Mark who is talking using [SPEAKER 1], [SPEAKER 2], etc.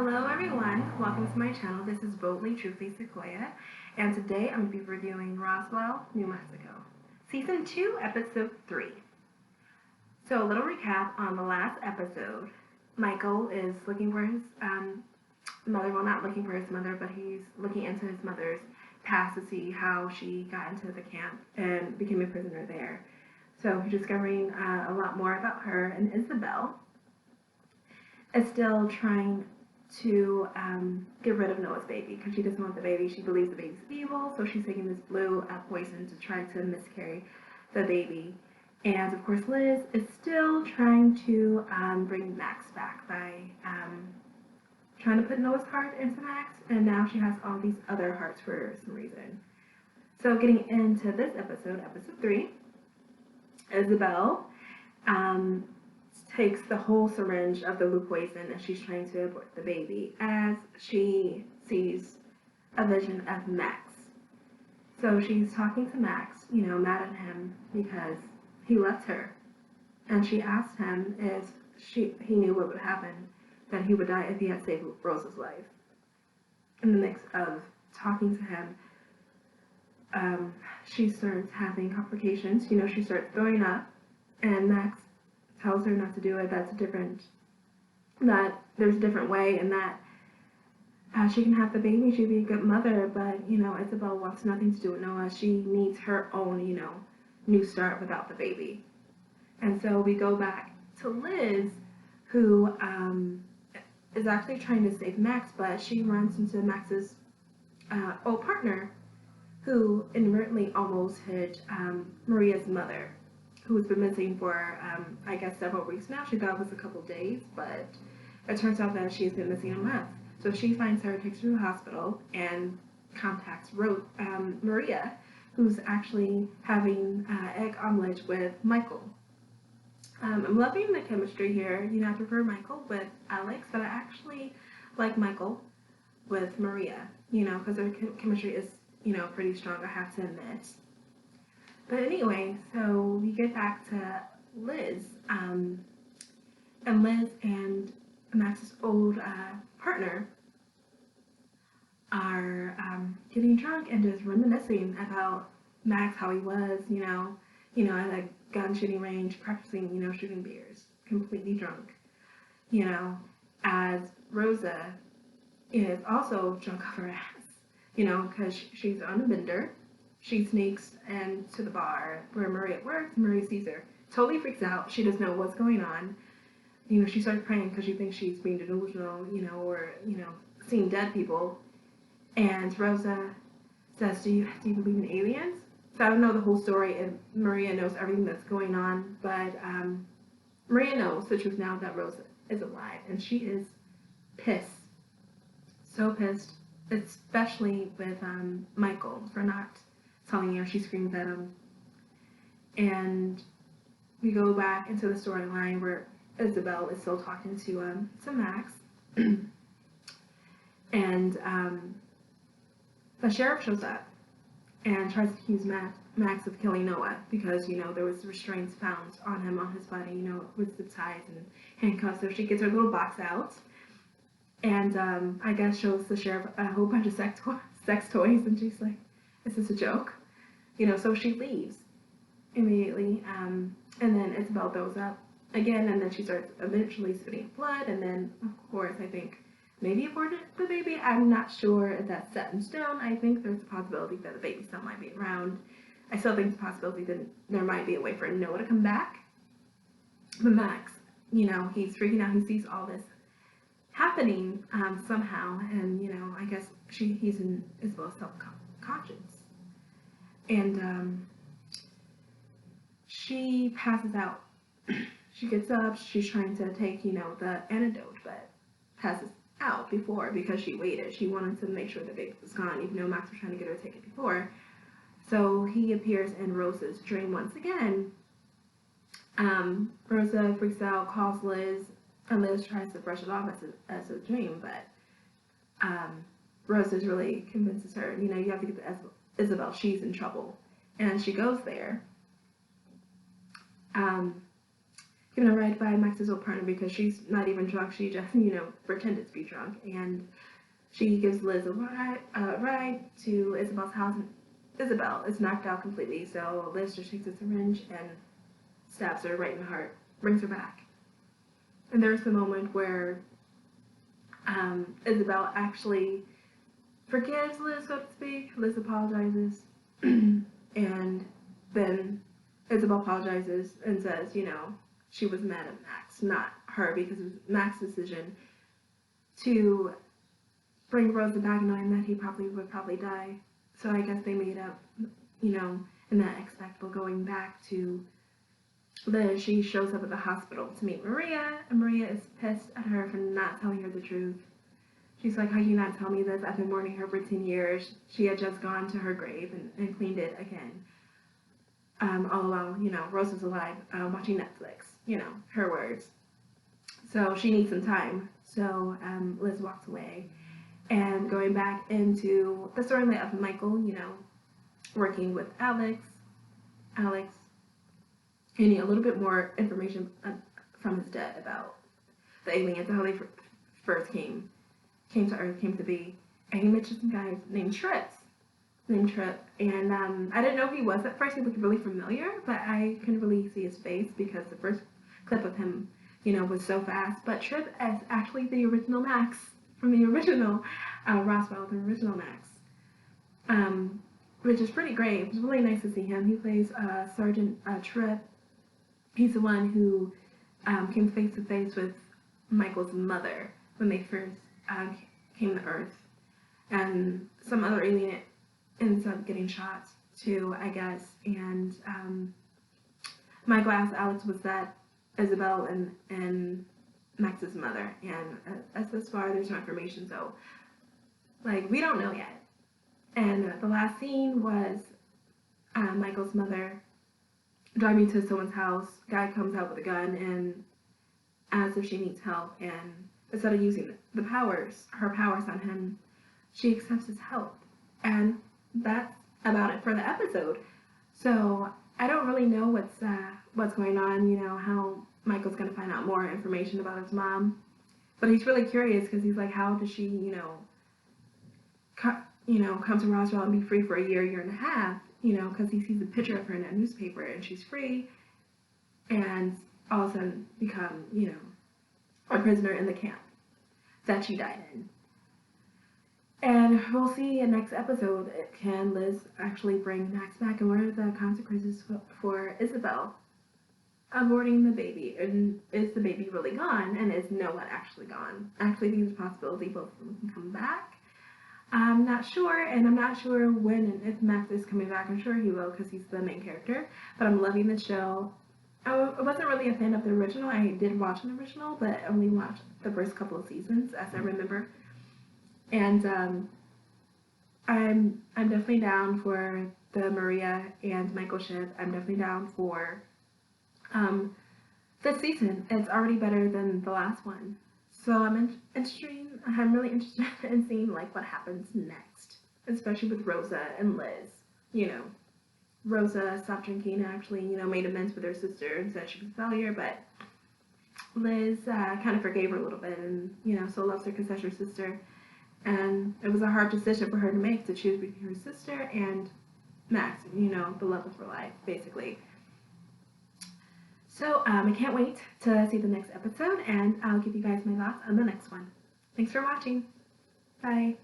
[SPEAKER 1] Hello everyone, welcome to my channel. This is Boldly Truthfully Sequoia, and today I'm going to be reviewing Roswell, New Mexico, Season 2, Episode 3. So a little recap on the last episode. Michael is looking for his mother, well not looking for his mother, but he's looking into his mother's past to see how she got into the camp and became a prisoner there. So he's discovering a lot more about her, and Isabel is still trying to get rid of Noah's baby because she doesn't want the baby. She believes the baby's evil, so she's taking this blue poison to try to miscarry the baby. And of course, Liz is still trying to bring Max back by trying to put Noah's heart into Max, and now she has all these other hearts for some reason. So getting into this episode, episode 3, Isabel takes the whole syringe of the blue poison and she's trying to abort the baby as she sees a vision of Max. So she's talking to Max, mad at him because he left her. And she asked him if he knew what would happen, that he would die if he had saved Rose's life. In the mix of talking to him, she starts having complications. She starts throwing up, and Max tells her not to do it, that there's a different way, and that she can have the baby, she'd be a good mother, but, Isabel wants nothing to do with Noah. She needs her own, new start without the baby. And so we go back to Liz, who is actually trying to save Max, but she runs into Max's old partner, who inadvertently almost hit Maria's mother, who's been missing for, I guess, several weeks now. She thought it was a couple days, but it turns out that she's been missing a month. So she finds her, takes her to the hospital, and contacts Maria, who's actually having egg omelet with Michael. I'm loving the chemistry here. I prefer Michael with Alex, but I actually like Michael with Maria, because their chemistry is, pretty strong, I have to admit. But anyway, so we get back to Liz, and Liz and Max's old partner are getting drunk and just reminiscing about Max, how he was, at a gun shooting range, practicing, shooting beers, completely drunk, as Rosa is also drunk off her ass, because she's on a bender. She sneaks into the bar where Maria works. Maria sees her, totally freaks out. She doesn't know what's going on. She starts praying because she thinks she's being delusional, or, seeing dead people. And Rosa says, do you believe in aliens? So I don't know the whole story, and Maria knows everything that's going on, but Maria knows the truth now that Rosa is alive, and she is pissed. So pissed, especially with Michael for not telling her. She screams at him, and we go back into the storyline where Isabel is still talking to Max, and the sheriff shows up and tries to accuse Max of killing Noah because there was restraints found on him, on his body, with zip ties and handcuffs. So she gets her little box out and I guess shows the sheriff a whole bunch of sex toys, and she's like, is this a joke? So she leaves immediately, and then Isabel throws up again, and then she starts eventually spitting blood, and then, of course, I think maybe aborted the baby. I'm not sure if that's set in stone. I think there's a possibility that the baby still might be around. I still think it's a possibility that there might be a way for Noah to come back. But Max, he's freaking out. He sees all this happening somehow, and, I guess he's in Isabel's self-conscious. And she passes out. She gets up, she's trying to take, the antidote, but passes out before because she waited. She wanted to make sure the baby was gone, even though Max was trying to get her to take it before. So he appears in Rosa's dream once again. Rosa freaks out, calls Liz, and Liz tries to brush it off as a dream, but Rosa really convinces her, you have to get to Isabel, she's in trouble. And she goes there. given a ride by Max's old partner because she's not even drunk. She just, pretended to be drunk. And she gives Liz a ride to Isabel's house. And Isabel is knocked out completely. So Liz just takes a syringe and stabs her right in the heart, brings her back. And there's the moment where Isabel actually forgives Liz, so to speak. Liz apologizes. And then Isabel apologizes and says, she was mad at Max, not her, because it was Max's decision to bring Rosa back knowing that he would probably die. So I guess they made up, in that expectable going back to Liz. She shows up at the hospital to meet Maria, and Maria is pissed at her for not telling her the truth. She's like, how you not tell me this? I've been mourning her for 10 years. She had just gone to her grave and cleaned it again. All while, Rosa's alive, watching Netflix, her words. So she needs some time. So Liz walks away. And going back into the storyline of Michael, working with Alex getting a little bit more information from his dad about the aliens and how they first came to Earth, came to be. And he mentioned some guys named Trip. And I didn't know who he was at first. He looked really familiar, but I couldn't really see his face because the first clip of him, was so fast. But Trip is actually the original Max from the original Roswell, the original Max, which is pretty great. It was really nice to see him. He plays Sergeant Trip. He's the one who came face to face with Michael's mother when they first came to Earth, and some other alien ends up getting shot too, I guess. And Michael asked Alex, was that Isabel and Max's mother? And as far there's no information, so we don't know yet. And the last scene was Michael's mother driving to someone's house. Guy comes out with a gun and asks if she needs help, and instead of using her powers on him, she accepts his help. And that's about it for the episode. So I don't really know what's going on, how Michael's going to find out more information about his mom. But he's really curious because he's like, how does she, come to Roswell and be free for a year and a half, because he sees a picture of her in a newspaper and she's free, and all of a sudden become, a prisoner in the camp that she died in. And we'll see in next episode, can Liz actually bring Max back, and what are the consequences for Isabel aborting the baby? And is the baby really gone, and is Noah actually gone? I actually think there's a possibility both of them can come back. I'm not sure, and I'm not sure when and if Max is coming back. I'm sure he will because he's the main character, but I'm loving the show. I wasn't really a fan of the original. I did watch an original, but I only watched the first couple of seasons, as I remember. And I'm definitely down for the Maria and Michael ship. I'm definitely down for this season. It's already better than the last one. So I'm really interested in seeing what happens next, especially with Rosa and Liz. Rosa stopped drinking and actually, made amends with her sister and said she was a failure, but Liz kind of forgave her a little bit and, still loves her because that's her sister. And it was a hard decision for her to make, to choose between her sister and Max, the love of her life, basically. So I can't wait to see the next episode, and I'll give you guys my thoughts on the next one. Thanks for watching. Bye.